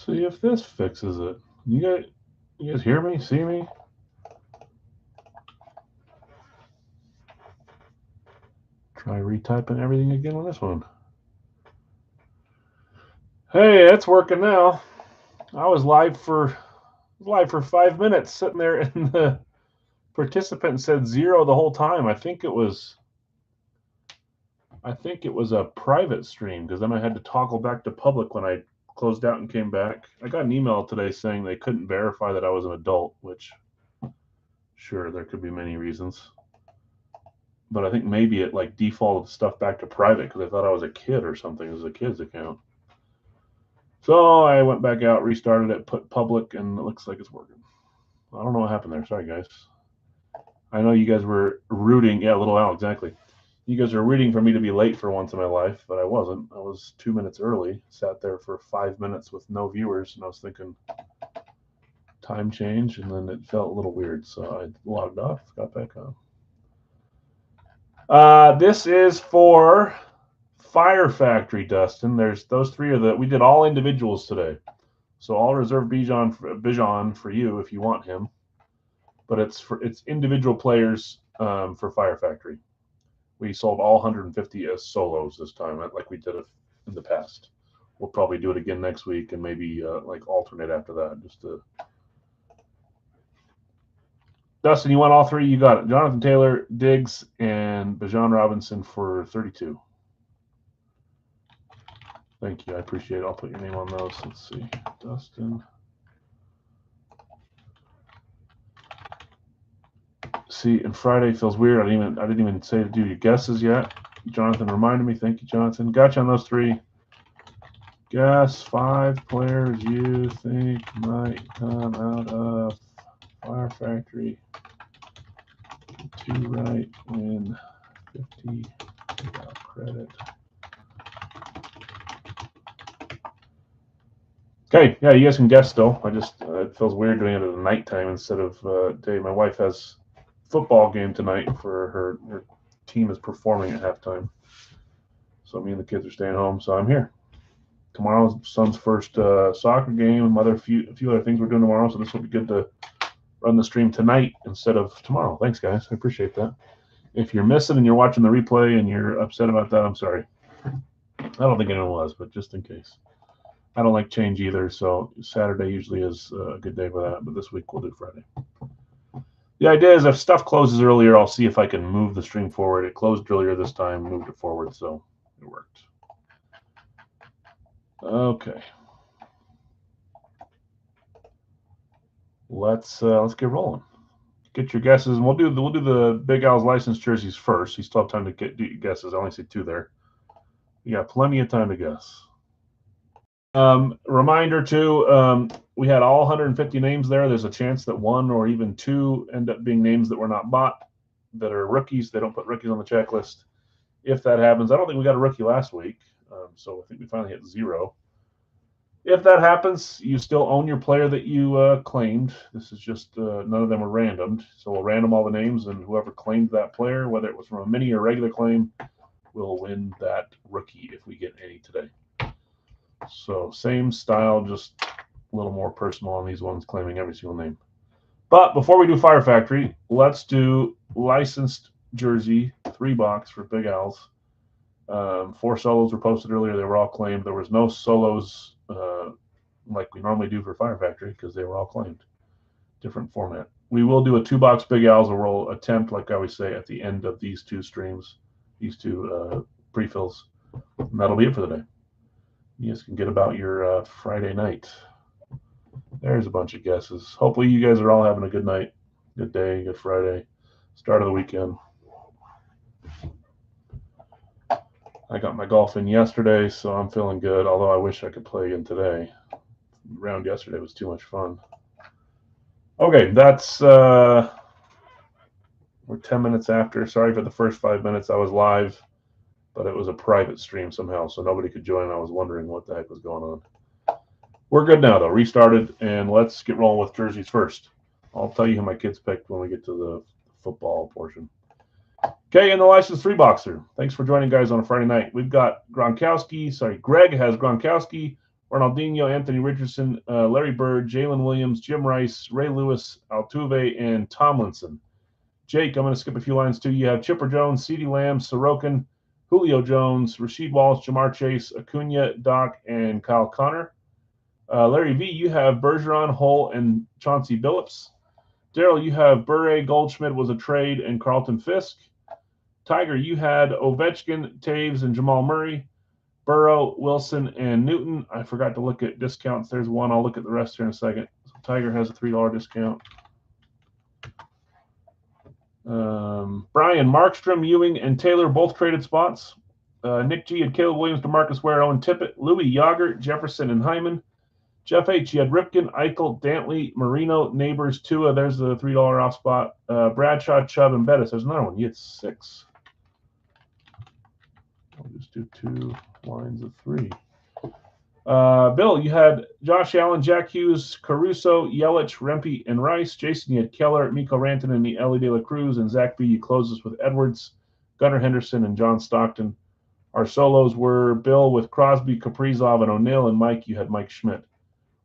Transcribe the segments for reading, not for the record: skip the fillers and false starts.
See if this fixes it. You guys hear me? See me? Try retyping everything again on this one. Hey, it's working now. I was live for 5 minutes, sitting there, and the participant said 0 the whole time. I think it was a private stream because then I had to toggle back to public when I closed out and came back. I got an email today saying they couldn't verify that I was an adult, which sure, there could be many reasons. But I think maybe it like defaulted stuff back to private because I thought I was a kid or something. It was a kid's account. So I went back out, restarted it, put public, and it looks like it's working. I don't know what happened there. Sorry, guys. I know you guys were rooting. Yeah, little Al, exactly. You guys are rooting for me to be late for once in my life, but I wasn't. I was 2 minutes early. Sat there for 5 minutes with no viewers, and I was thinking time change, and then it felt a little weird, so I logged off, got back on. This is for Fire Factory, Dustin. There's those three we did all individuals today. So I'll reserve Bijan for you if you want him. But it's individual players for Fire Factory. We sold all 150 as solos this time, like we did it in the past. We'll probably do it again next week and maybe like alternate after that. Dustin, you want all three? You got it. Jonathan Taylor, Diggs, and Bijan Robinson for 32. Thank you. I appreciate it. I'll put your name on those. Let's see. Dustin. See, and Friday feels weird. I didn't even say to do your guesses yet. Jonathan reminded me. Thank you, Jonathan. Got you on those three. Guess 5 players you think might come out of Fire Factory. 2 right, win 50 without credit. Okay, yeah, you guys can guess still. It feels weird doing it at nighttime instead of day. My wife has football game tonight for her team is performing at halftime. So me and the kids are staying home, so I'm here. Tomorrow's son's first soccer game and a few other things we're doing tomorrow, so this will be good to run the stream tonight instead of tomorrow. Thanks, guys. I appreciate that. If you're missing and you're watching the replay and you're upset about that, I'm sorry. I don't think anyone was, but just in case. I don't like change either, so Saturday usually is a good day for that, but this week we'll do Friday. The idea is if stuff closes earlier, I'll see if I can move the stream forward. It closed earlier this time, moved it forward, so it worked. Okay. Let's get rolling. Get your guesses, and we'll do the Big Al's license jerseys first. You still have time to do your guesses. I only see 2 there. You got plenty of time to guess. Reminder too, we had all 150 names there. There's a chance that 1 or even 2 end up being names that were not bought, that are rookies. They don't put rookies on the checklist. If that happens, I don't think we got a rookie last week, so I think we finally hit 0. If that happens, you still own your player that you claimed. This is just none of them are randomed, so we'll random all the names, and whoever claimed that player, whether it was from a mini or regular claim, will win that rookie if we get any today. So same style, just a little more personal on these ones, claiming every single name. But before we do Fire Factory, let's do licensed jersey 3-box for Big Al's. 4 solos were posted earlier. They were all claimed. There was no solos like we normally do for Fire Factory because they were all claimed. Different format. We will do a 2-box Big Al's, or we'll attempt, like I always say, at the end of these 2 streams, these 2 pre-fills. And that'll be it for the day. You guys can get about your Friday night. There's a bunch of guesses. Hopefully you guys are all having a good night, good day, good Friday, start of the weekend. I got my golf in yesterday, so I'm feeling good, although I wish I could play again today. The round yesterday was too much fun. Okay, that's we're 10 minutes after. Sorry for the first 5 minutes. I was live, but it was a private stream somehow, so nobody could join. I was wondering what the heck was going on. We're good now, though. Restarted, and let's get rolling with jerseys first. I'll tell you who my kids picked when we get to the football portion. Okay, and the license 3-boxer. Thanks for joining, guys, on a Friday night. We've got Gronkowski. Sorry, Greg has Gronkowski, Ronaldinho, Anthony Richardson, Larry Bird, Jalen Williams, Jim Rice, Ray Lewis, Altuve, and Tomlinson. Jake, I'm going to skip a few lines too. You have Chipper Jones, CeeDee Lamb, Sorokin, Julio Jones, Rasheed Wallace, Jamar Chase, Acuna, Doc, and Kyle Connor. Larry V, you have Bergeron, Hull, and Chauncey Billups. Daryl, you have Bure, Goldschmidt was a trade, and Carlton Fisk. Tiger, you had Ovechkin, Taves, and Jamal Murray. Burrow, Wilson, and Newton. I forgot to look at discounts. There's one. I'll look at the rest here in a second. So Tiger has a $3 discount. Brian, Markstrom, Ewing, and Taylor both traded spots. Nick G had Caleb Williams, DeMarcus Ware, Owen Tippett, Louis Yager, Jefferson, and Hyman. Jeff H, you had Ripken, Eichel, Dantley, Marino, Neighbors, Tua. There's the $3 off spot. Bradshaw, Chubb, and Bettis. There's another one. You had 6. I'll just do 2 lines of 3. Bill, you had Josh Allen, Jack Hughes, Caruso, Yelich, Rempe, and Rice. Jason, you had Keller, Miko Rantanen, Ellie De La Cruz, and Zach B. You closed us with Edwards, Gunnar Henderson, and John Stockton. Our solos were Bill with Crosby, Kaprizov, and O'Neill, and Mike, you had Mike Schmidt.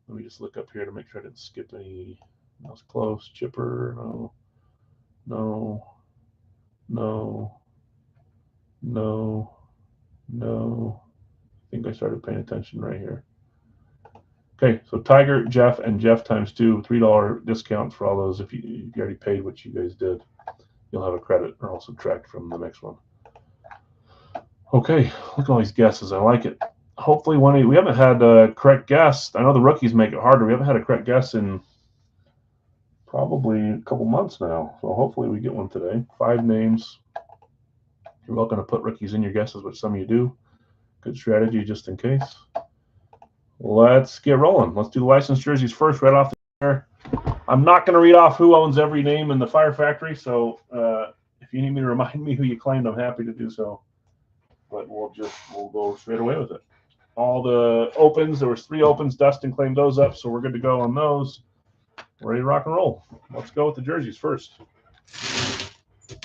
Let me just look up here to make sure I didn't skip any. That was close. Chipper, no. I think I started paying attention right here. Okay, so Tiger, Jeff, and Jeff times 2, $3 discount for all those. If you already paid what you guys did, you'll have a credit or I'll subtract from the next one. Okay, look at all these guesses. I like it. Hopefully we haven't had a correct guess. I know the rookies make it harder. We haven't had a correct guess in probably a couple months now. So hopefully we get one today. 5 names. You're welcome to put rookies in your guesses, which some of you do. Good strategy just in case. Let's get rolling. Let's do the licensed jerseys first right off there. I'm not going to read off who owns every name in the Fire Factory, so if you need me to remind me who you claimed, I'm happy to do so. But we'll go straight away with it. All the opens, there was 3 opens. Dustin claimed those up, so we're good to go on those. We're ready to rock and roll. Let's go with the jerseys first.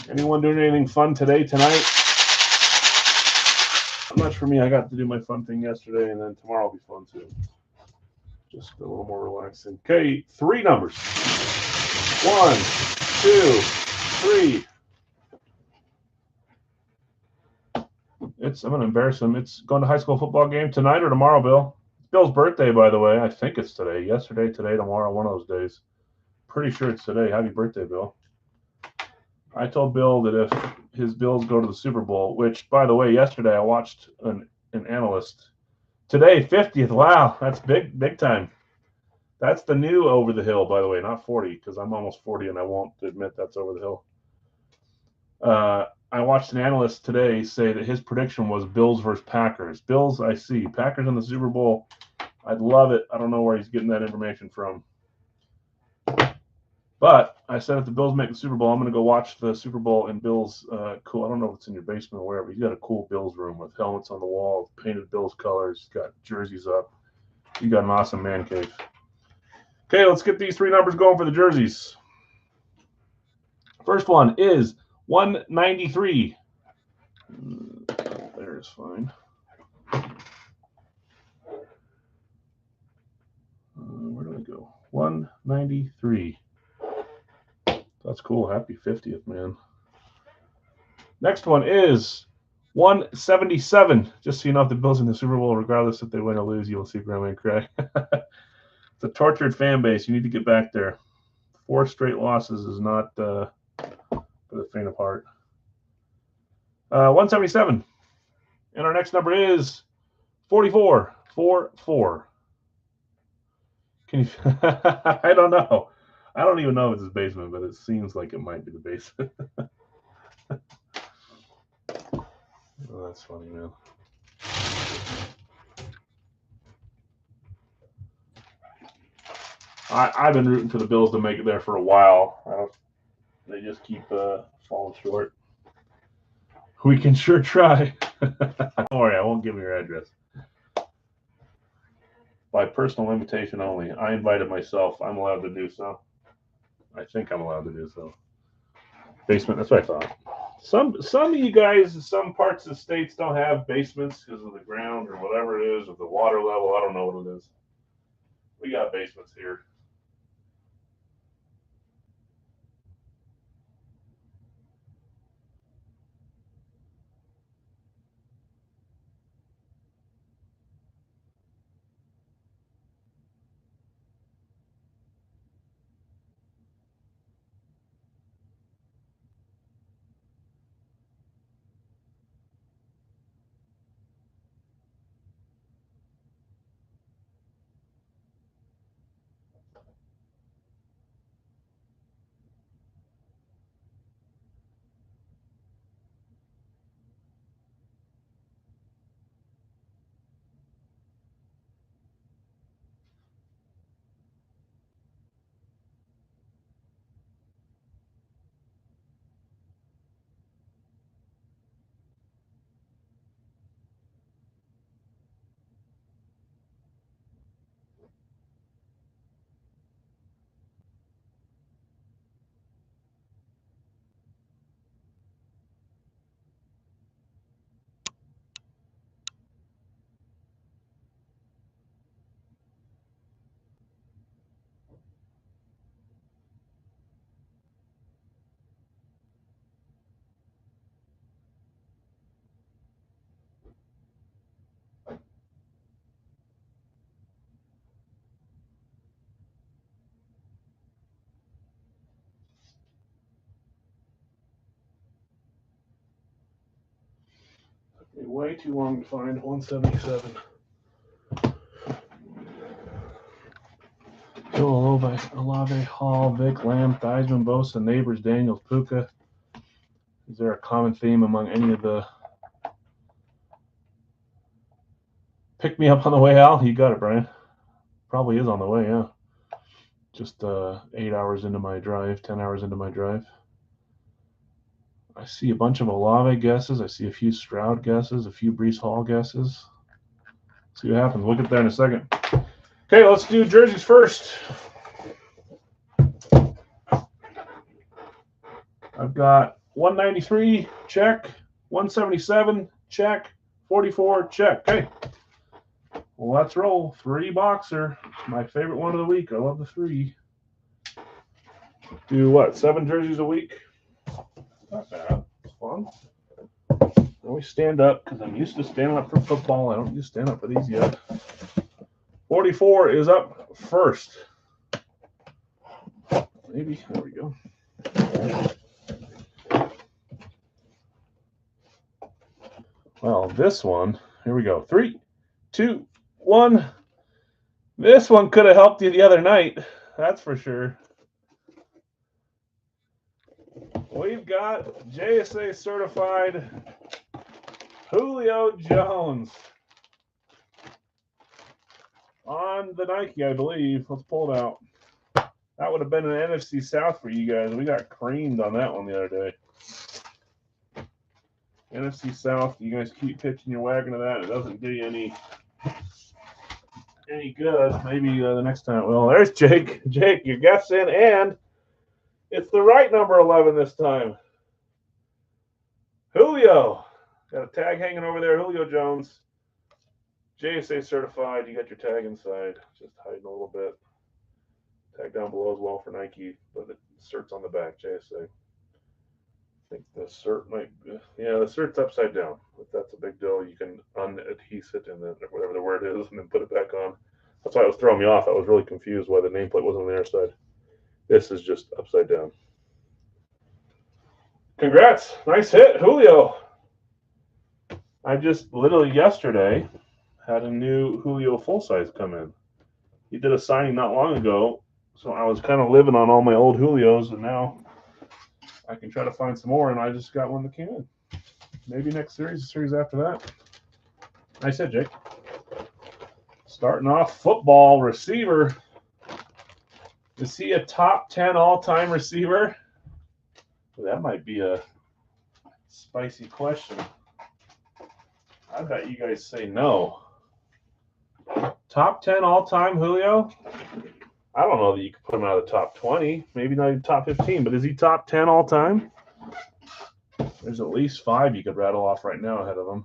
Anyone doing anything fun tonight? Much for me. I got to do my fun thing yesterday, and then tomorrow will be fun too. Just a little more relaxing. Okay, 3 numbers. 1, 2, 3. I'm going to embarrass him. It's going to high school football game tonight or tomorrow, Bill. It's Bill's birthday, by the way. I think it's today. Yesterday, today, tomorrow, one of those days. Pretty sure it's today. Happy birthday, Bill. I told Bill that if his Bills go to the Super Bowl, which, by the way, yesterday I watched an analyst. Today, 50th. Wow, that's big time. That's the new over the hill, by the way, not 40, because I'm almost 40 and I won't admit that's over the hill. I watched an analyst today say that his prediction was Bills versus Packers. Bills, I see. Packers in the Super Bowl. I'd love it. I don't know where he's getting that information from. But I said if the Bills make the Super Bowl, I'm going to go watch the Super Bowl in Bills. Cool. I don't know if it's in your basement or wherever. He's got a cool Bills room with helmets on the wall, painted Bills colors, got jerseys up. You got an awesome man cave. Okay, let's get these 3 numbers going for the jerseys. First one is 193. There's fine. Where do I go? 193. That's cool. Happy 50th, man. Next one is 177. Just so you know, if the Bills in the Super Bowl, regardless if they win or lose, you will see Grandma and cry. It's a tortured fan base. You need to get back there. 4 straight losses is not for the faint of heart. 177. And our next number is 44. 4-4. Can you? I don't know. I don't even know if it's his basement, but it seems like it might be the basement. Oh, that's funny, man. I've been rooting for the Bills to make it there for a while. They just keep falling short. We can sure try. Don't worry, I won't give you your address. By personal invitation only. I invited myself. I'm allowed to do so. I think I'm allowed to do so. Basement, that's what I thought. Some of you guys in some parts of the states don't have basements because of the ground or whatever it is, or the water level. I don't know what it is. We got basements here. Way too long to find 177. Joel Olave, Hall, Vic, Lamb, Theismann, Bosa, Neighbors, Daniels, Puka. Is there a common theme among any of the pick me up on the way, Al? You got it, Brian. Probably is on the way, yeah. Just 8 hours into my drive, 10 hours into my drive. I see a bunch of Olave guesses. I see a few Stroud guesses, a few Breece Hall guesses. See what happens. We'll get there in a second. Okay, let's do jerseys first. I've got 193, check. 177, check. 44, check. Okay. Well, let's roll. 3 boxer. My favorite one of the week. I love the 3. Do what? 7 jerseys a week? Not bad. It's fun. I always stand up because I'm used to standing up for football. I don't used to stand up for these yet. 44 is up first. Maybe. There we go. Well, this one, here we go. 3, 2, 1. This one could have helped you the other night. That's for sure. We've got JSA certified Julio Jones on the Nike, I believe. Let's pull it out. That would have been an NFC South for you guys. We got creamed on that one the other day. NFC South, you guys keep pitching your wagon to that. It doesn't do you any good. Maybe the next time. Well, there's Jake. Jake, your guess in, and it's the right number 11 this time. Julio. Got a tag hanging over there. Julio Jones. JSA certified. You got your tag inside. Just hiding a little bit. Tag down below as well for Nike, but the cert's on the back, JSA. I think the cert might be, yeah, the cert's upside down. If that's a big deal, you can unadhese it and then whatever the word is and then put it back on. That's why it was throwing me off. I was really confused why the nameplate wasn't on the other side. This is just upside down. Congrats. Nice hit, Julio. I just literally yesterday had a new Julio full size come in. He did a signing not long ago, so I was kind of living on all my old Julios, and now I can try to find some more, and I just got one that came in. Maybe next series, the series after that. Nice hit, Jake. Starting off, football receiver. Is he a top 10 all-time receiver? That might be a spicy question. I bet you guys say no. Top 10 all-time Julio? I don't know that you could put him out of the top 20. Maybe not even top 15, but is he top 10 all-time? There's at least 5 you could rattle off right now ahead of him.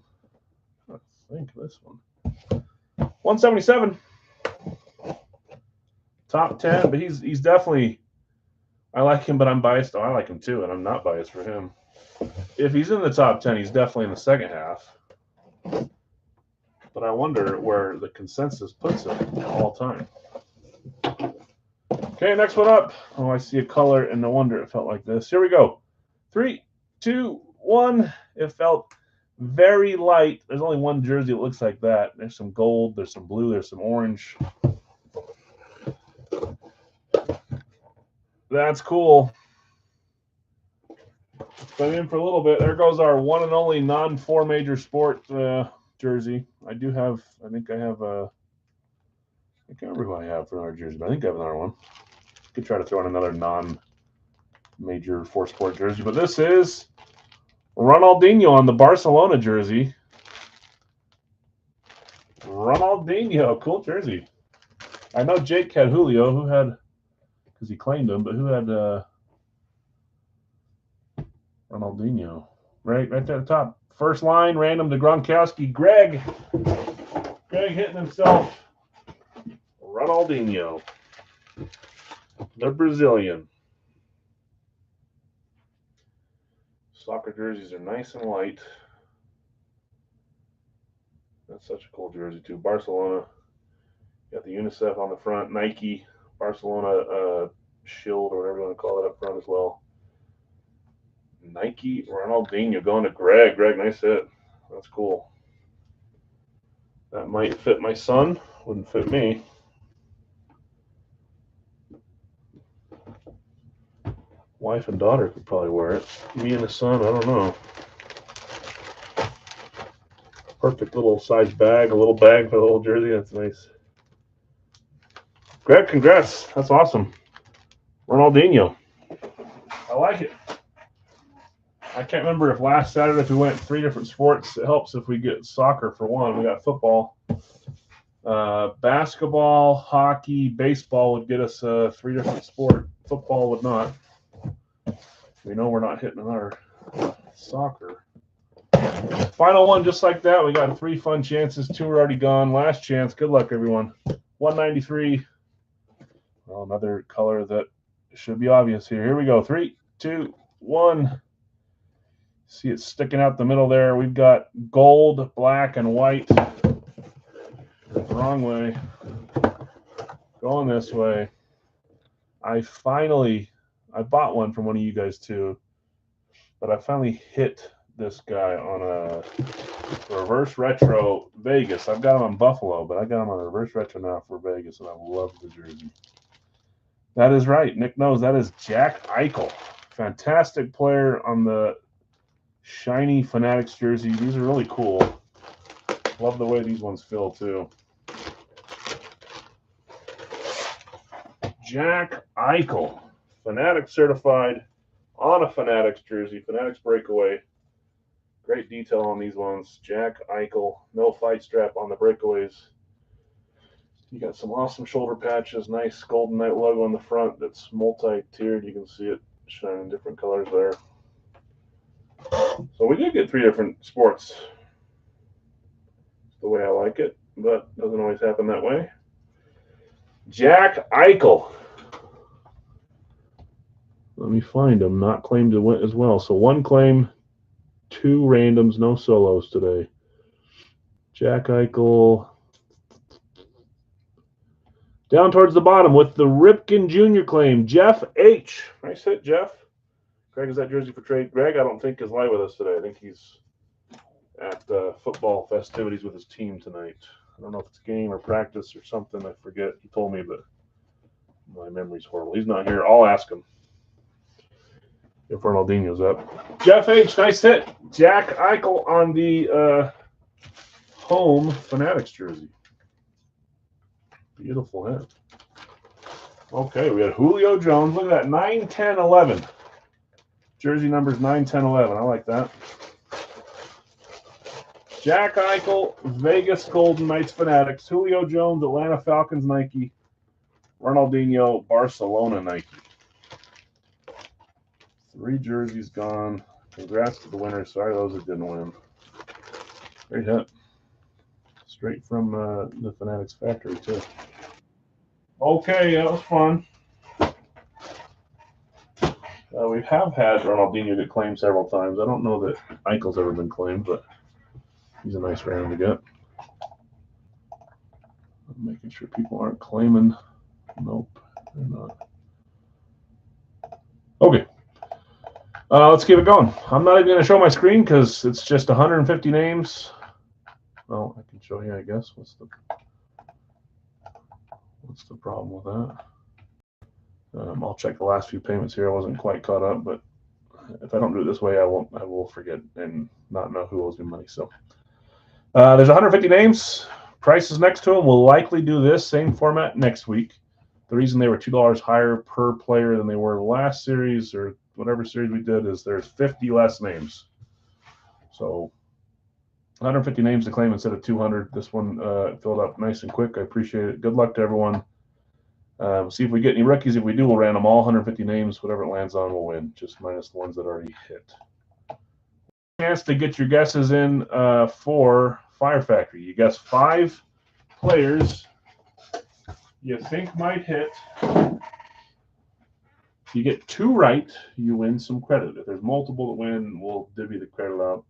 I think this one. 177. Top 10, but he's definitely, I like him, but I'm biased. Oh, I like him too, and I'm not biased for him. If he's in the top 10, he's definitely in the second half. But I wonder where the consensus puts him all time. Okay, next one up. Oh, I see a color, and no wonder it felt like this. Here we go. 3, 2, 1. It felt very light. There's only one jersey that looks like that. There's some gold, there's some blue, there's some orange. That's cool. Been in for a little bit. There goes our one and only non-4 major sport jersey. I think I have a, I can't remember who I have for another jersey, but I think I have another one. Could try to throw in another non-major 4 sport jersey, but this is Ronaldinho on the Barcelona jersey. Ronaldinho, cool jersey. I know Jake had Julio, who had, because he claimed him, but who had Ronaldinho? Right there at the top. First line, random to Gronkowski. Greg hitting himself. Ronaldinho, the Brazilian. Soccer jerseys are nice and light. That's such a cool jersey too. Barcelona. Got the UNICEF on the front. Nike, Barcelona shield or whatever you want to call it up front as well. Nike, Ronaldinho going to Greg. Greg, nice hit. That's cool. That might fit my son. Wouldn't fit me. Wife and daughter could probably wear it. Me and the son, I don't know. Perfect little size bag, a little bag for the whole jersey. That's nice. Greg, congrats. That's awesome. Ronaldinho. I like it. I can't remember if last Saturday if we went 3 different sports. It helps if we get soccer for one. We got football. Basketball, hockey, baseball would get us 3 different sports. Football would not. We know we're not hitting our soccer. Final one, just like that. We got 3 fun chances. 2 are already gone. Last chance. Good luck, everyone. 193. Well, another color that should be obvious here. Here we go. 3, 2, 1. See it sticking out the middle there. We've got gold, black, and white. Wrong way. Going this way. I bought one from one of you guys too, but I finally hit this guy on a reverse retro Vegas. I've got him on Buffalo, but I got him on a reverse retro now for Vegas, and I love the jersey. That is right. Nick knows that is Jack Eichel. Fantastic player on the shiny Fanatics jersey. These are really cool. Love the way these ones feel too. Jack Eichel, Fanatics certified on a Fanatics jersey. Fanatics breakaway. Great detail on these ones. Jack Eichel, no fight strap on the breakaways. You got some awesome shoulder patches. Nice Golden Knight logo on the front that's multi-tiered. You can see it shining different colors there. So we did get 3 different sports. It's the way I like it, but doesn't always happen that way. Jack Eichel. Let me find him. Not claimed to win as well. So 1 claim, 2 randoms, no solos today. Jack Eichel. Down towards the bottom with the Ripken Jr. claim. Jeff H. Nice hit, Jeff. Greg, is that jersey for trade? Greg, I don't think is live with us today. I think he's at football festivities with his team tonight. I don't know if it's game or practice or something. I forget. He told me, but my memory's horrible. He's not here. I'll ask him if Ronaldinho's up. Jeff H., nice hit. Jack Eichel on the home Fanatics jersey. Beautiful hit. Okay, we got Julio Jones. Look at that, 9, 10, 11. Jersey numbers 9, 10, 11. I like that. Jack Eichel, Vegas Golden Knights Fanatics. Julio Jones, Atlanta Falcons Nike. Ronaldinho, Barcelona Nike. 3 jerseys gone. Congrats to the winners. Sorry those that didn't win. Great hit. Straight from the Fanatics factory, too. Okay, that was fun. We have had Ronaldinho get claimed several times. I don't know that Eichel's ever been claimed, but he's a nice random to get. I'm making sure people aren't claiming. Nope, they're not. Okay. Let's keep it going. I'm not even going to show my screen because it's just 150 names. Well, I can show you, I guess. What's the problem with that? I'll check the last few payments here. I wasn't quite caught up, but if I don't do it this way, I will forget and not know who owes me money. So there's 150 names. Prices next to them. We'll likely do this same format next week. The reason they were $2 higher per player than they were last series or whatever series we did is there's 50 less names. So 150 names to claim instead of 200. This one filled up nice and quick. I appreciate it. Good luck to everyone. See if we get any rookies. If we do, we'll random all 150 names. Whatever it lands on, we'll win. Just minus the ones that already hit. Chance to get your guesses in for Fire Factory. You guess 5 players you think might hit. If you get 2 right, you win some credit. If there's multiple that win, we'll divvy the credit out.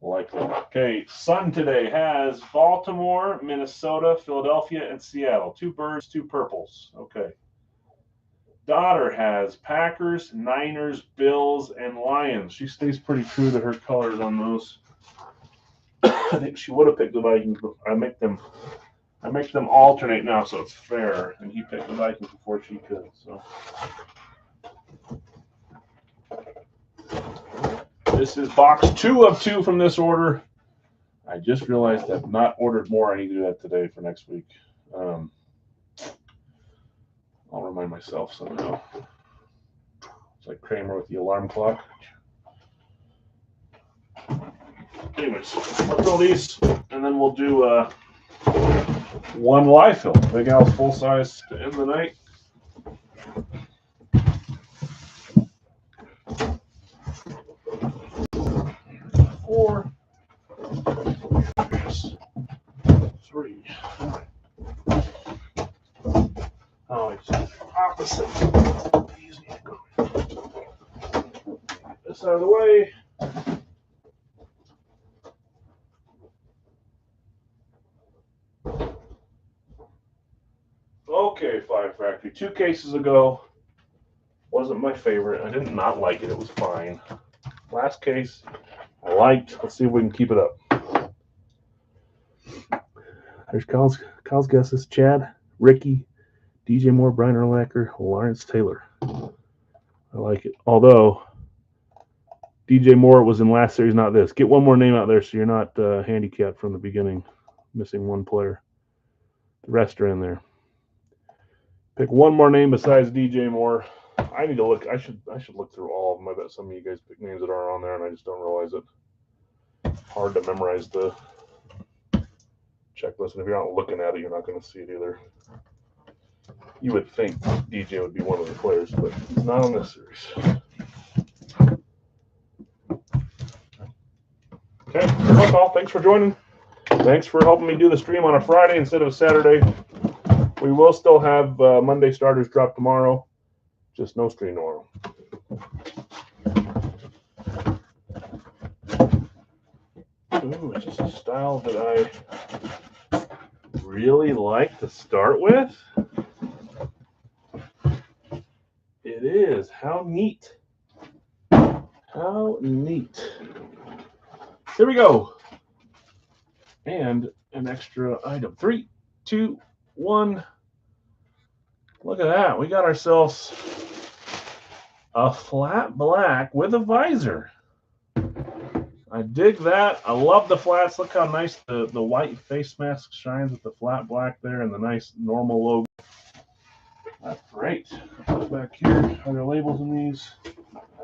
Likely. Okay, Sun today has Baltimore, Minnesota, Philadelphia, and Seattle. 2 birds, 2 purples. Okay. Daughter has Packers, Niners, Bills, and Lions. She stays pretty true to her colors on those. I think she would have picked the Vikings, but I make them alternate now, so it's fair. And he picked the Vikings before she could. So this is box 2 of 2 from this order. I just realized I've not ordered more. I need to do that today for next week. I'll remind myself somehow. It's like Kramer with the alarm clock. Anyways, I'll throw these, and then we'll do 1 live fill. Big Al's full size to end the night. Four. There's 3. Oh, it's opposite. These need to go. This out of the way. Okay, Fire Factory. 2 cases ago. Wasn't my favorite. I did not like it. It was fine. Last case, I liked. Let's see if we can keep it up. There's Kyle's guesses. Chad, Ricky, DJ Moore, Brian Urlacher, Lawrence Taylor. I like it. Although DJ Moore was in last series, not this. Get 1 more name out there so you're not handicapped from the beginning, missing 1 player. The rest are in there. Pick 1 more name besides DJ Moore. I need to look. I should look through all of them. I bet some of you guys pick names that aren't on there, and I just don't realize it. Hard to memorize the checklist, and if you're not looking at it, you're not going to see it either. You would think DJ would be one of the players, but he's not on this series. Okay, that's all. Thanks for joining. Thanks for helping me do the stream on a Friday instead of a Saturday. We will still have Monday starters drop tomorrow. Just no stream tomorrow. Ooh, it's just a style that I really like to start with. It is. How neat. How neat. Here we go. And an extra item. 3, 2, 1. Look at that. We got ourselves a flat black with a visor. I dig that. I love the flats. Look how nice the white face mask shines with the flat black there and the nice normal logo. That's great. Put it back here. Are there labels in these?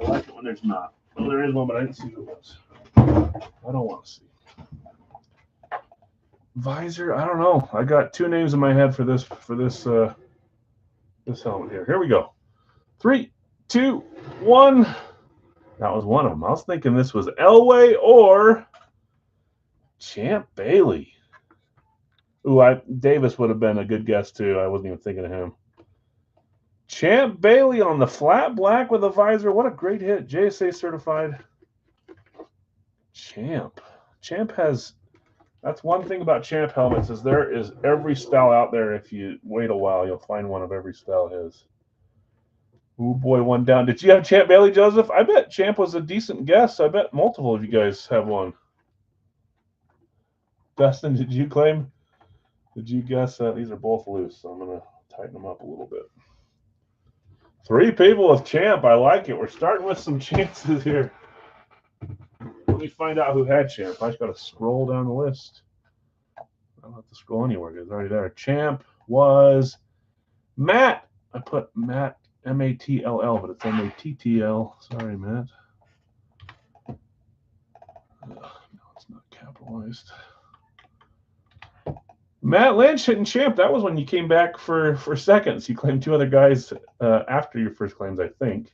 I like it when there's not. Oh, there is one, but I didn't see who it was. I don't want to see. Visor, I don't know. I got 2 names in my head for this this helmet here. Here we go. 3, 2, 1. That was one of them. I was thinking this was Elway or Champ Bailey. Ooh, Davis would have been a good guess too. I wasn't even thinking of him. Champ Bailey on the flat black with a visor. What a great hit. JSA certified. Champ. Champ has, that's one thing about Champ helmets is there is every style out there. If you wait a while, you'll find one of every style his. Oh boy, one down. Did you have Champ Bailey, Joseph? I bet Champ was a decent guess. I bet multiple of you guys have one. Dustin, did you claim? Did you guess that? These are both loose, so I'm going to tighten them up a little bit. 3 people with Champ. I like it. We're starting with some chances here. Let me find out who had Champ. I just got to scroll down the list. I don't have to scroll anywhere because it's already there. Champ was Matt. I put Matt, M-A-T-L-L, but it's M-A-T-T-L. Sorry, Matt. No, it's not capitalized. Matt Lynch hitting Champ. That was when you came back for seconds. You claimed 2 other guys after your first claims, I think.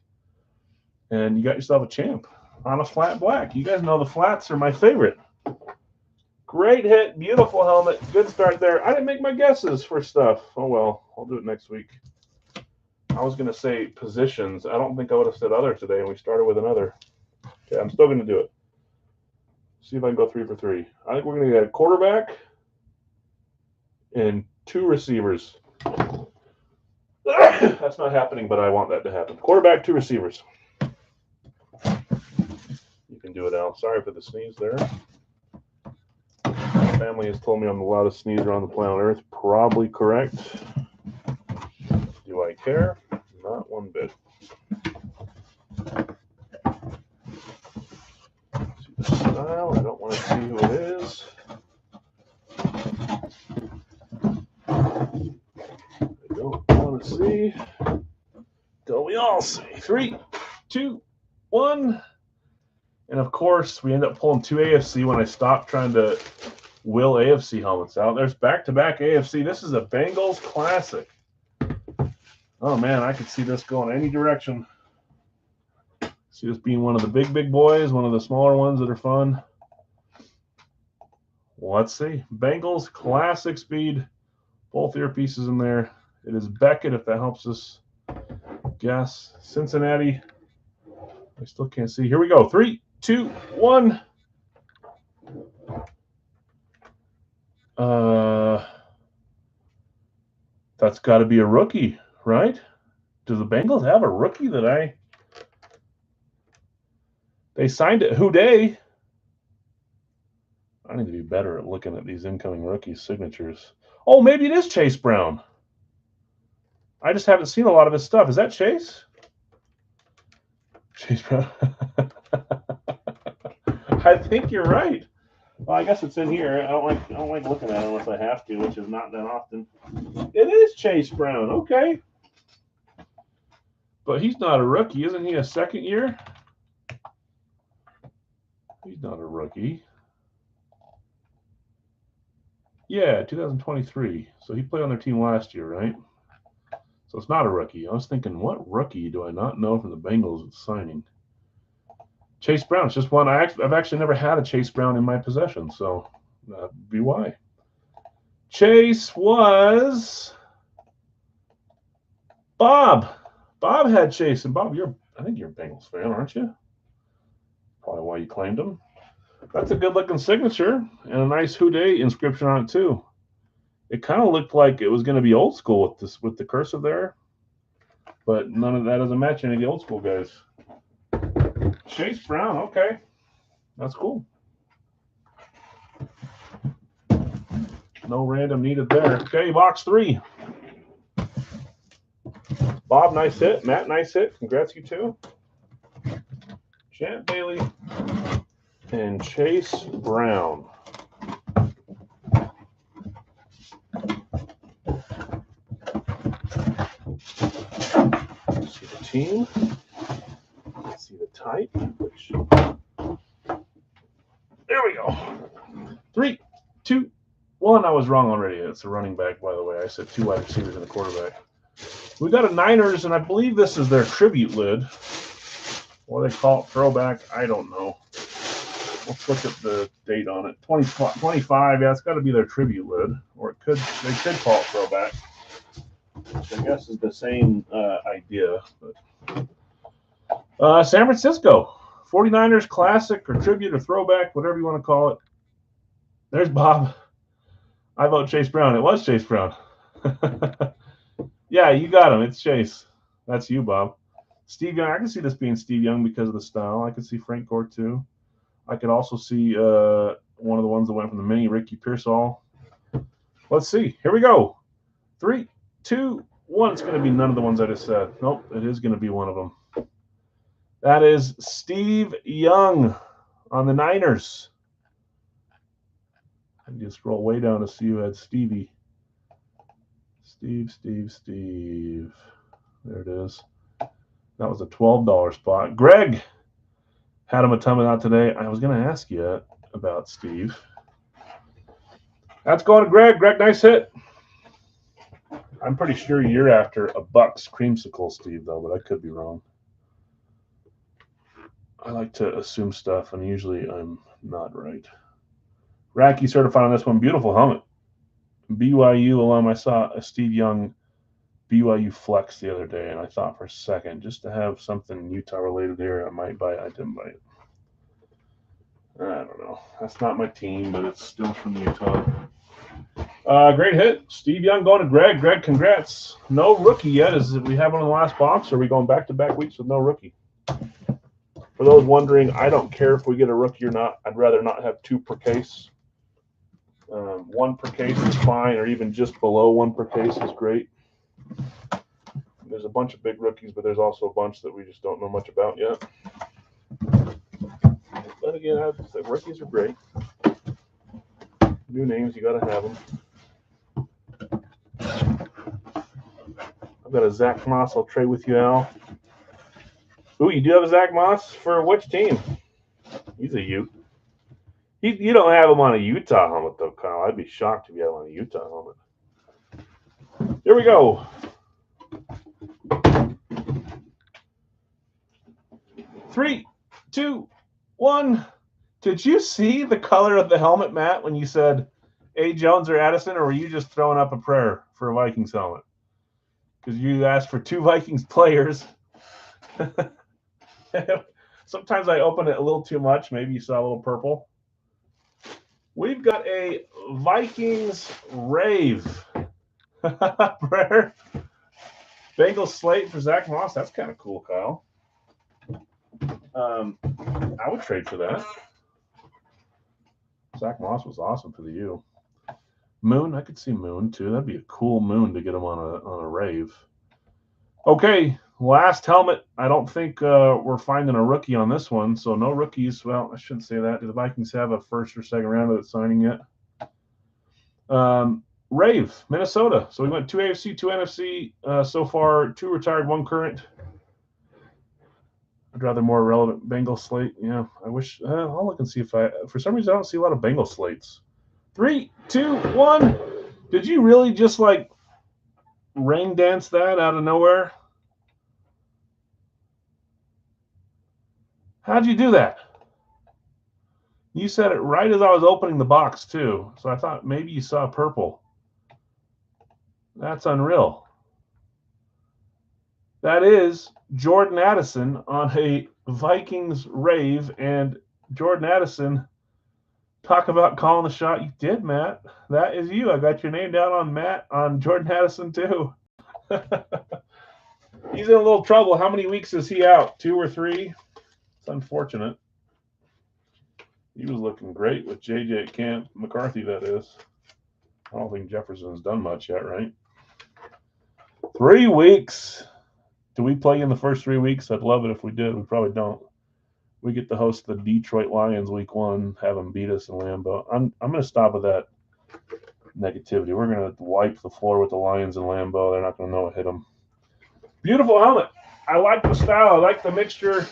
And you got yourself a Champ on a flat black. You guys know the flats are my favorite. Great hit. Beautiful helmet. Good start there. I didn't make my guesses for stuff. Oh, well. I'll do it next week. I was going to say positions. I don't think I would have said other today, and we started with another. Okay, I'm still going to do it. See if I can go 3 for 3. I think we're going to get a quarterback and 2 receivers. That's not happening, but I want that to happen. Quarterback, 2 receivers. You can do it, Al. Sorry for the sneeze there. My family has told me I'm the loudest sneezer on the planet Earth. Probably correct. Do I care? Not one bit. See the style. I don't want to see who it is. I don't want to see. Till we all see. 3, 2, 1. And of course, we end up pulling 2 AFC when I stopped trying to will AFC helmets out. There's back-to-back AFC. This is a Bengals classic. Oh, man, I could see this going any direction. See this being one of the big boys, one of the smaller ones that are fun. Let's see. Bengals classic speed. Both earpieces in there. It is Beckett, if that helps us guess. Cincinnati. I still can't see. Here we go. 3, 2, 1. That's got to be a rookie, right? Do the Bengals have a rookie that they signed it? Houday. I need to be better at looking at these incoming rookie signatures. Oh, maybe it is Chase Brown. I just haven't seen a lot of his stuff. Is that Chase? Chase Brown. I think you're right. Well, I guess it's in here. I don't like looking at it unless I have to, which is not that often. It is Chase Brown. Okay. But he's not a rookie. Isn't he a second year? He's not a rookie. Yeah, 2023. So he played on their team last year, right? So it's not a rookie. I was thinking, what rookie do I not know from the Bengals signing? Chase Brown. It's just one. I've actually never had a Chase Brown in my possession, so that'd be why. Chase was Bob. Bob had Chase, and Bob, I think you're a Bengals fan, aren't you? Probably why you claimed him. That's a good-looking signature and a nice Houday inscription on it too. It kind of looked like it was going to be old school with the cursive there, but none of that doesn't match any of the old school guys. Chase Brown, okay, that's cool. No random needed there. Okay, box 3. Bob, nice hit. Matt, nice hit. Congrats, you two. Champ Bailey and Chase Brown. See the team. See the type. There we go. 3, 2, 1. I was wrong already. It's a running back, by the way. I said 2 wide receivers and a quarterback. We got a Niners, and I believe this is their tribute lid. Or they call it throwback. I don't know. Let's look at the date on it. 25. Yeah, it's got to be their tribute lid, or they could call it throwback, which I guess is the same idea. But San Francisco 49ers classic or tribute or throwback, whatever you want to call it. There's Bob. I vote Chase Brown. It was Chase Brown. Yeah, you got him. It's Chase. That's you, Bob. Steve Young. I can see this being Steve Young because of the style. I could see Frank Gore too. I could also see one of the ones that went from the mini, Ricky Pearsall. Let's see. Here we go. 3, 2, 1. It's going to be none of the ones I just said. Nope, it is going to be one of them. That is Steve Young on the Niners. I can just scroll way down to see who had Stevie. Steve. There it is. That was a $12 spot. Greg had him a ton out today. I was going to ask you about Steve. That's going to Greg. Greg, nice hit. I'm pretty sure you're after a Bucks creamsicle, Steve, though, but I could be wrong. I like to assume stuff, and usually I'm not right. Racky certified on this one. Beautiful helmet. BYU alum. I saw a Steve Young BYU flex the other day, and I thought for a second, just to have something Utah related here, I might buy it. I didn't buy it. I don't know. That's not my team, but it's still from Utah. Great hit. Steve Young going to Greg. Greg, congrats. No rookie yet. Is we have one in the last box, or are we going back-to-back weeks with no rookie? For those wondering, I don't care if we get a rookie or not. I'd rather not have 2 per case. 1 per case is fine, or even just below 1 per case is great. There's a bunch of big rookies, but there's also a bunch that we just don't know much about yet. But again, the rookies are great. New names, you got to have them. I've got a Zach Moss. I'll trade with you, Al. Ooh, you do have a Zach Moss for which team? He's a Ute. You don't have him on a Utah helmet, though, Kyle. I'd be shocked if you had him on a Utah helmet. Here we go. 3, 2, 1. Did you see the color of the helmet, Matt, when you said A. Jones or Addison, or were you just throwing up a prayer for a Vikings helmet? Because you asked for 2 Vikings players. Sometimes I open it a little too much. Maybe you saw a little purple. We've got a Vikings Rave. Prayer. Bengals slate for Zach Moss. That's kind of cool, Kyle. I would trade for that. Zach Moss was awesome for the U. Moon, I could see Moon too. That'd be a cool Moon to get him on a rave. Okay, last helmet. I don't think we're finding a rookie on this one, so no rookies. Well, I shouldn't say that. Do the Vikings have a first or second round of that signing yet? Rave, Minnesota. So we went 2 AFC, 2 NFC so far. 2 retired, 1 current. I'd rather more relevant Bengal slate. Yeah, I wish. I'll look and see if for some reason, I don't see a lot of Bengal slates. 3, 2, 1. Did you really just like rain dance that out of nowhere? How'd you do that? You said it right as I was opening the box, too. So I thought maybe you saw purple. That's unreal. That is Jordan Addison on a Vikings rave. And Jordan Addison, talk about calling the shot. You did, Matt. That is you. I got your name down on Jordan Addison, too. He's in a little trouble. How many weeks is he out? 2 or 3? It's unfortunate. He was looking great with J.J. Camp McCarthy, that is. I don't think Jefferson's done much yet, right? 3 weeks. Do we play in the first 3 weeks? I'd love it if we did. We probably don't. We get to host the Detroit Lions week 1, have them beat us in Lambeau. I'm going to stop with that negativity. We're going to wipe the floor with the Lions in Lambeau. They're not going to know what hit them. Beautiful helmet. I like the style. I like the mixture.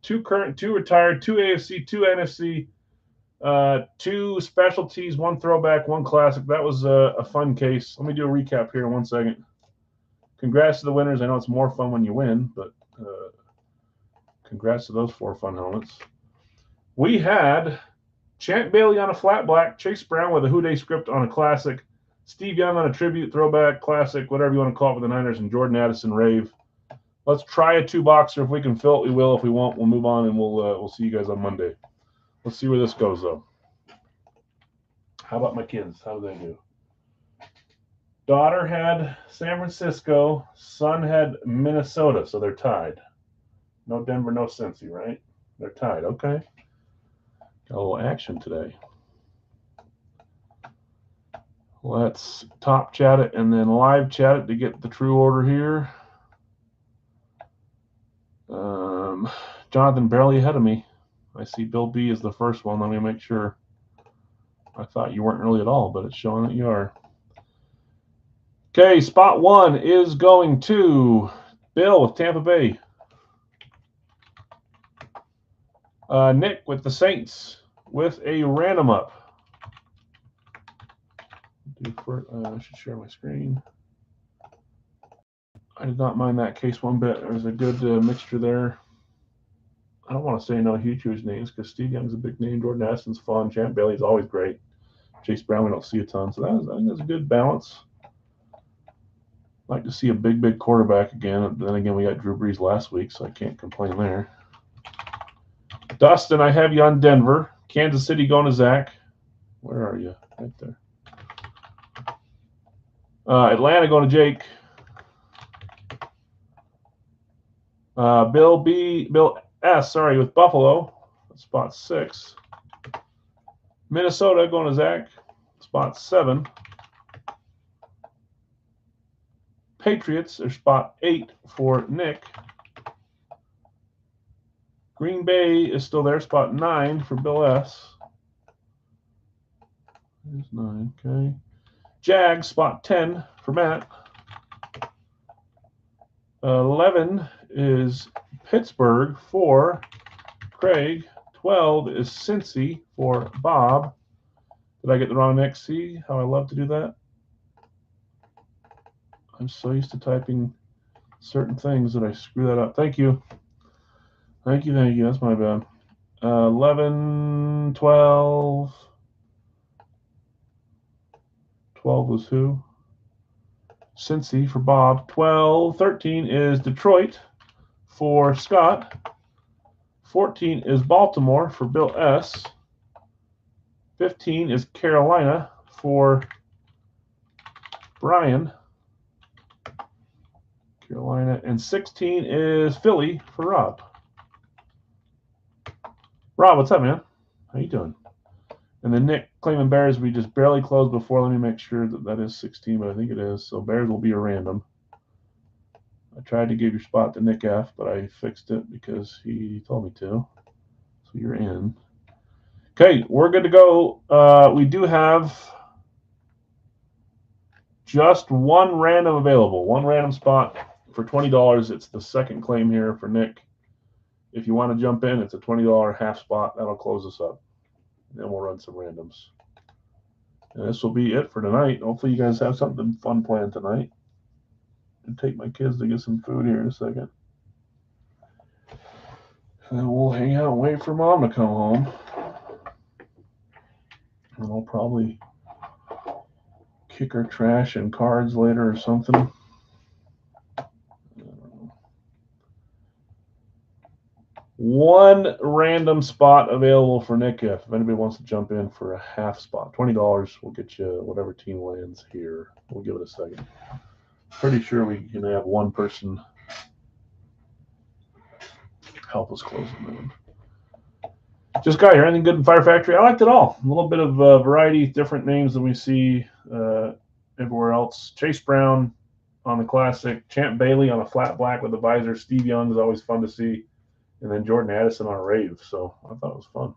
2 current, 2 retired, 2 AFC, 2 NFC, 2 specialties, 1 throwback, 1 classic. That was a fun case. Let me do a recap here in 1 second. Congrats to the winners. I know it's more fun when you win, but Congrats to those 4 fun helmets. We had Champ Bailey on a flat black, Chase Brown with a Who Dey script on a classic, Steve Young on a tribute, throwback, classic, whatever you want to call it for the Niners, and Jordan Addison Rave. Let's try a 2-boxer. If we can fill it, we will. If we won't, we'll move on, and we'll see you guys on Monday. Let's see where this goes, though. How about my kids? How do they do? Daughter had San Francisco. Son had Minnesota, so they're tied. No Denver, no Cincy, right? They're tied. Okay. Got a little action today. Let's top chat it and then live chat it to get the true order here. Jonathan barely ahead of me. I see Bill B is the first one. Let me make sure. I thought you weren't early at all, but it's showing that you are. Okay, spot 1 is going to Bill with Tampa Bay. Nick with the Saints with a random up. I should share my screen. I did not mind that case one bit. There was a good mixture there. I don't want to say no huge names because Steve Young's a big name. Jordan Addison's fun. Champ Bailey's always great. Chase Brown we don't see a ton. So I think that's a good balance. Like to see a big quarterback again. Then again, we got Drew Brees last week, so I can't complain there. Dustin, I have you on Denver. Kansas City going to Zach. Where are you? Right there. Atlanta going to Jake. Bill S, sorry, with Buffalo, spot 6. Minnesota going to Zach, spot 7. Patriots are spot 8 for Nick. Green Bay is still there, spot 9 for Bill S. There's 9, okay. Jags, spot 10 for Matt. 11 is Pittsburgh for Craig. 12 is Cincy for Bob. Did I get the wrong Nick? See how I love to do that? I'm so used to typing certain things that I screw that up. Thank you. Thank you. That's my bad. 11, 12. 12 was who? Cincy for Bob. 12, 13 is Detroit for Scott. 14 is Baltimore for Bill S. 15 is Carolina for Brian. Carolina. And 16 is Philly for Rob. Rob, what's up, man? How you doing? And then Nick claiming Bears, we just barely closed before. Let me make sure that is 16, but I think it is. So Bears will be a random. I tried to give your spot to Nick F, but I fixed it because he told me to. So you're in. Okay, we're good to go. We do have just one random available. One random spot for $20. It's the second claim here for Nick. If you want to jump in, it's a $20 half spot. That'll close us up. Then we'll run some randoms. And this will be it for tonight. Hopefully you guys have something fun planned tonight. And take my kids to get some food here in a second. And then we'll hang out and wait for Mom to come home. And we'll probably kick her trash and cards later or something. One random spot available for Nick if anybody wants to jump in for a half spot. $20 will get you whatever team lands here. We'll give it a second. Pretty sure we can have one person help us close them in. Just got here. Anything good in Fire Factory? I liked it all. A little bit of variety, different names than we see everywhere else. Chase Brown on the classic. Champ Bailey on a flat black with a visor. Steve Young is always fun to see. And then Jordan Addison on a rave. So I thought it was fun.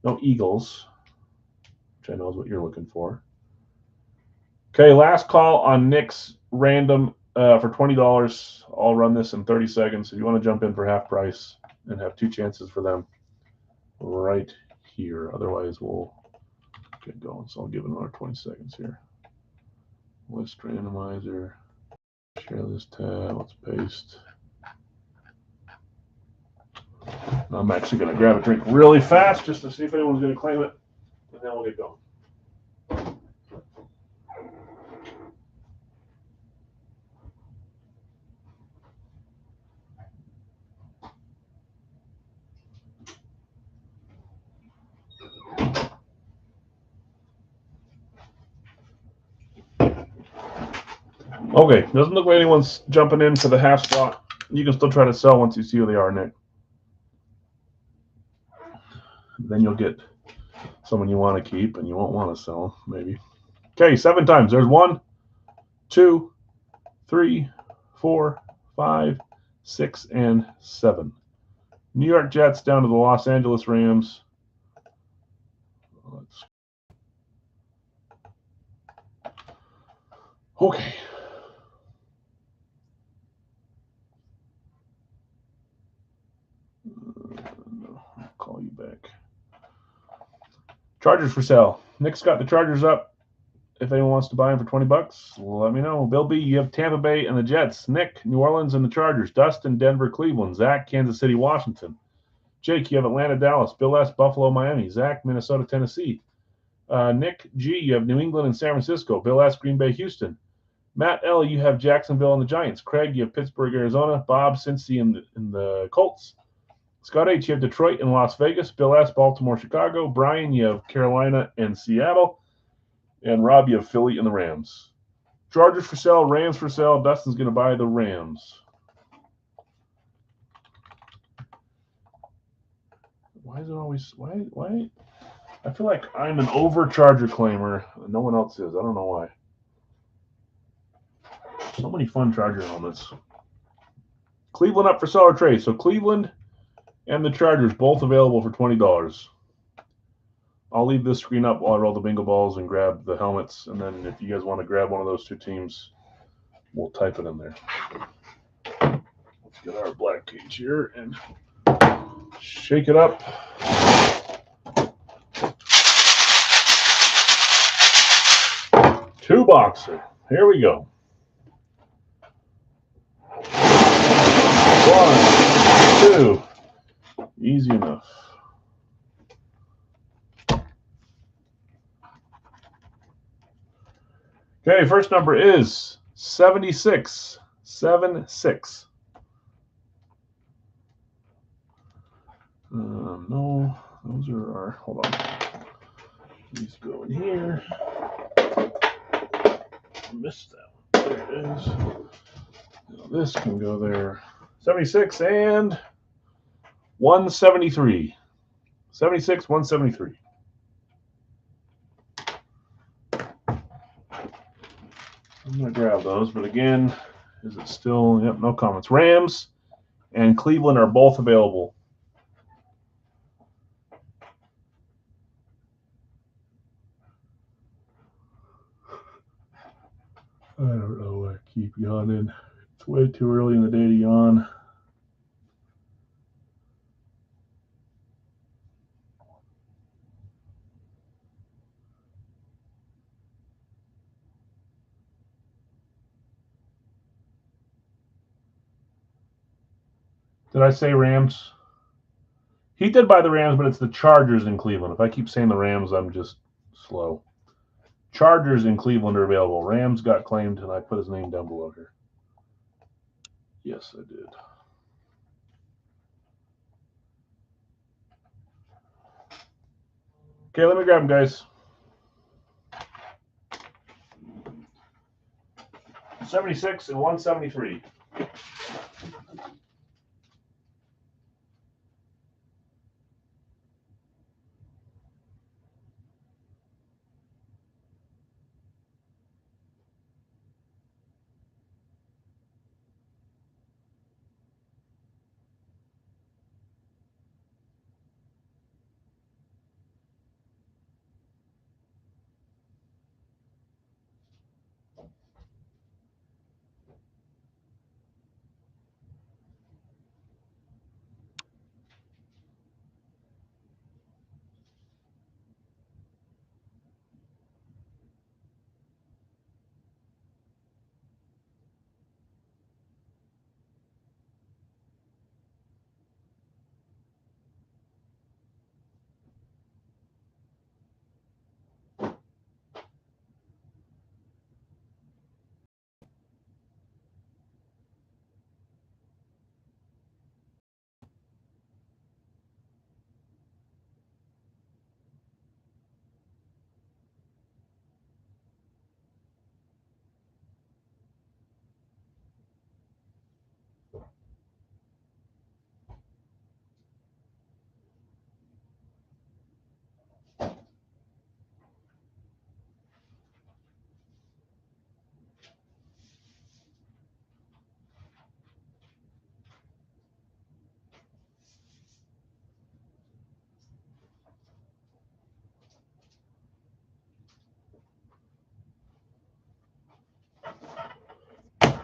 No Eagles, which I know is what you're looking for. Okay, last call on Nick's random for $20. I'll run this in 30 seconds. If you want to jump in for half price and have 2 chances for them right here. Otherwise, we'll get going. So I'll give it another 20 seconds here. List randomizer. Share this tab. Let's paste. I'm actually going to grab a drink really fast just to see if anyone's going to claim it, and then we'll get going. Okay, doesn't look like anyone's jumping in for the half spot. You can still try to sell once you see who they are, Nick. Then you'll get someone you want to keep, and you won't want to sell, maybe. Okay, 7 times. There's 1, 2, 3, 4, 5, 6, and 7. New York Jets down to the Los Angeles Rams. Okay. I'll call you back. Chargers for sale. Nick's got the Chargers up. If anyone wants to buy them for $20, let me know. Bill B, you have Tampa Bay and the Jets. Nick, New Orleans and the Chargers. Dustin, Denver, Cleveland. Zach, Kansas City, Washington. Jake, you have Atlanta, Dallas. Bill S, Buffalo, Miami. Zach, Minnesota, Tennessee. Nick G, you have New England and San Francisco. Bill S, Green Bay, Houston. Matt L, you have Jacksonville and the Giants. Craig, you have Pittsburgh, Arizona. Bob, Cincy and the Colts. Scott H, you have Detroit and Las Vegas. Bill S, Baltimore, Chicago. Brian, you have Carolina and Seattle. And Rob, you have Philly and the Rams. Chargers for sale, Rams for sale. Dustin's going to buy the Rams. Why is it always, why? I feel like I'm an over-Charger claimer. No one else is. I don't know why. So many fun Charger helmets. Cleveland up for sale or trade. So Cleveland and the Chargers both available for $20. I'll leave this screen up while I roll the bingo balls and grab the helmets. And then if you guys want to grab one of those 2 teams, we'll type it in there. Let's get our black cage here and shake it up. Two boxer. Here we go. 1, 2. Easy enough. Okay, first number is 76. 76. No, those are our, hold on. These go in here. I missed that one. There it is. Now this can go there. 76 and 173. 76, 173. I'm going to grab those, but again, is it still, yep, no comments. Rams and Cleveland are both available. I don't know why I keep yawning. It's way too early in the day to yawn. Did I say Rams? He did buy the Rams, but it's the Chargers in Cleveland. If I keep saying the Rams, I'm just slow. Chargers in Cleveland are available. Rams got claimed, and I put his name down below here. Yes, I did. Okay, let me grab them, guys. 76 and 173.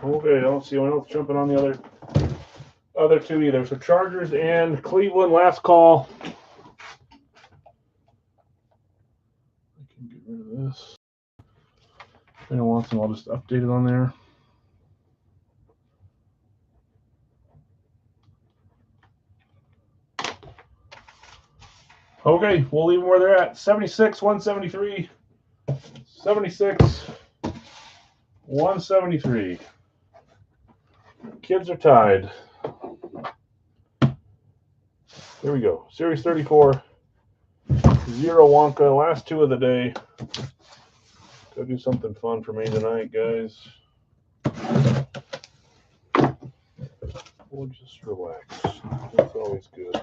Okay, I don't see anyone else jumping on the other two either. So Chargers and Cleveland, last call. I can get rid of this. If anyone wants them, I'll just update it on there. Okay, we'll leave them where they're at. 76, 173. 76, 173. Kids are tied. Here we go. Series 34. 0 Wonka. Last two of the day. Go do something fun for me tonight, guys. We'll just relax. That's always good.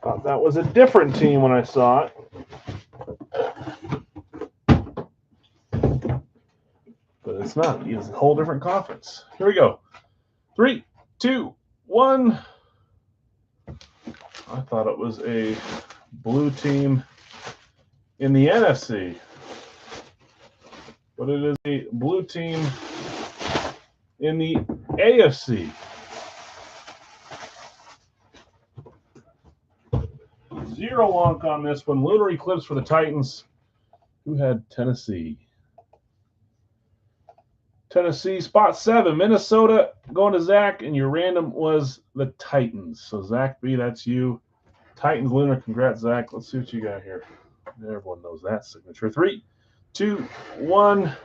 Thought that was a different team when I saw it. But it's not. It's a whole different conference. Here we go. 3, 2, 1. I thought it was a blue team in the NFC. But it is a blue team in the AFC. 0 Wonk on this one. Lunar Eclipse for the Titans. Who had Tennessee? Tennessee, spot 7. Minnesota going to Zach, and your random was the Titans. So Zach B, that's you. Titans, Lunar, congrats, Zach. Let's see what you got here. Everyone knows that signature. 3, 2, 1.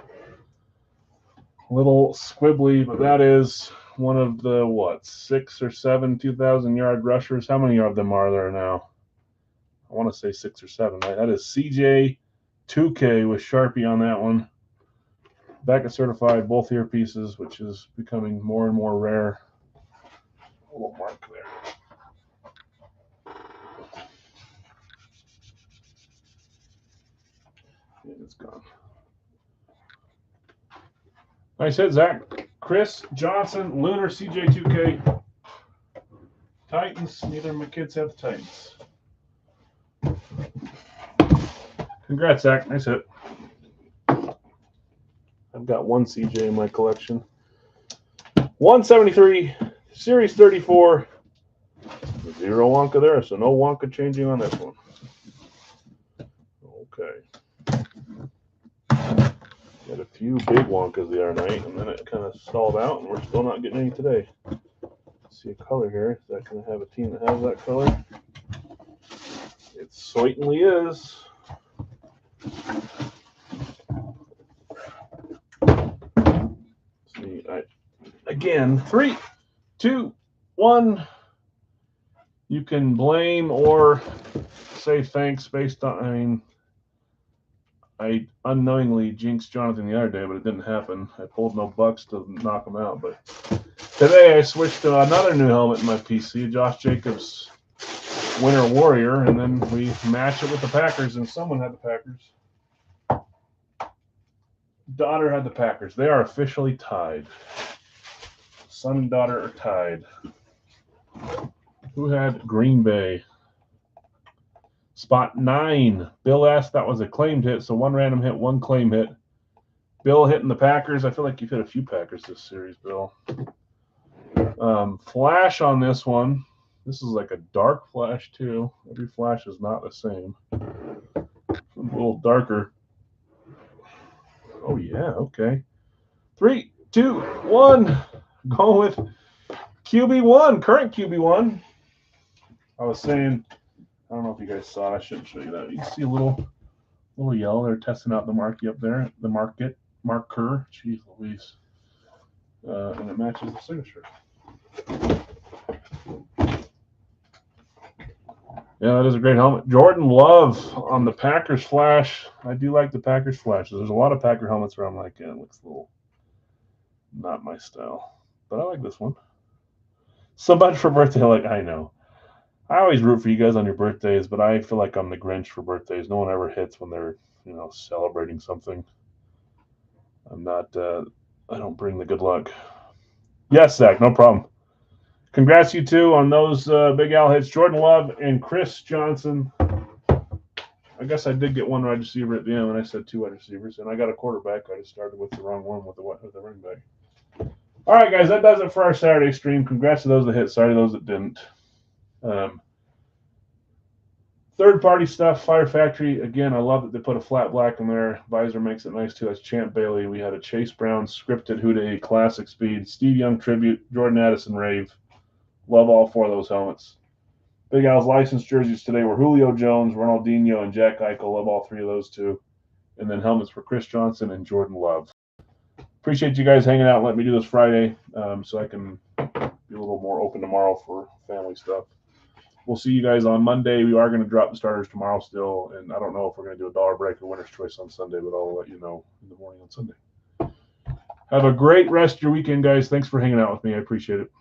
Little squibbly, but that is one of the, 6 or 7 2,000-yard rushers. How many of them are there now? I want to say 6 or 7, right? That is CJ 2K with Sharpie on that one. Back at certified, both earpieces, which is becoming more and more rare. A little mark there. Yeah, it's gone. Nice hit, Zach. Chris Johnson, Lunar, CJ2K. Titans. Neither of my kids have the Titans. Congrats, Zach. Nice hit. I've got one CJ in my collection. 173, Series 34. 0 Wonka there, so no Wonka changing on this one. Okay. Got a few big Wonkas the other night, and then it kind of stalled out, and we're still not getting any today. See a color here. Is that going to have a team that has that color? It certainly is. See, again, 3, 2, 1. You can blame or say thanks based on, I unknowingly jinxed Jonathan the other day, but it didn't happen. I pulled no bucks to knock him out. But today I switched to another new helmet in my PC, Josh Jacobs Winter Warrior, and then we matched it with the Packers, and someone had the Packers. Daughter had the Packers. They are officially tied. Son and daughter are tied. Who had Green Bay? Spot 9. Bill asked that was a claimed hit, so one random hit, one claim hit. Bill hitting the Packers. I feel like you've hit a few Packers this series, Bill. Flash on this one. This is like a dark flash, too. Every flash is not the same. A little darker. Oh, yeah, okay. 3, 2, 1. Going with QB1, current QB1. I was saying, I don't know if you guys saw it. I shouldn't show you that. You can see a little yellow. They're testing out the marquee up there, the marker. Jeez Louise. And it matches the signature. Yeah, that is a great helmet. Jordan Love on the Packers flash. I do like the Packers flashes. There's a lot of Packer helmets where I'm like, yeah, it looks a little not my style. But I like this one. So much for birthday. Like, I know. I always root for you guys on your birthdays, but I feel like I'm the Grinch for birthdays. No one ever hits when they're, celebrating something. I'm not, I don't bring the good luck. Yes, Zach, no problem. Congrats, you two, on those Big Al hits. Jordan Love and Chris Johnson. I guess I did get one wide receiver at the end, and I said 2 wide receivers, and I got a quarterback. I just started with the wrong one with the running back. All right, guys, that does it for our Saturday stream. Congrats to those that hit. Sorry to those that didn't. Third-party stuff, Fire Factory. Again, I love that they put a flat black in there. Visor makes it nice, too. That's Champ Bailey. We had a Chase Brown scripted Houday Classic Speed, Steve Young Tribute, Jordan Addison Rave. Love all 4 of those helmets. Big Al's licensed jerseys today were Julio Jones, Ronaldinho, and Jack Eichel. Love all 3 of those, too. And then helmets for Chris Johnson and Jordan Love. Appreciate you guys hanging out and letting me do this Friday so I can be a little more open tomorrow for family stuff. We'll see you guys on Monday. We are going to drop the starters tomorrow still, and I don't know if we're going to do a dollar break or winner's choice on Sunday, but I'll let you know in the morning on Sunday. Have a great rest of your weekend, guys. Thanks for hanging out with me. I appreciate it.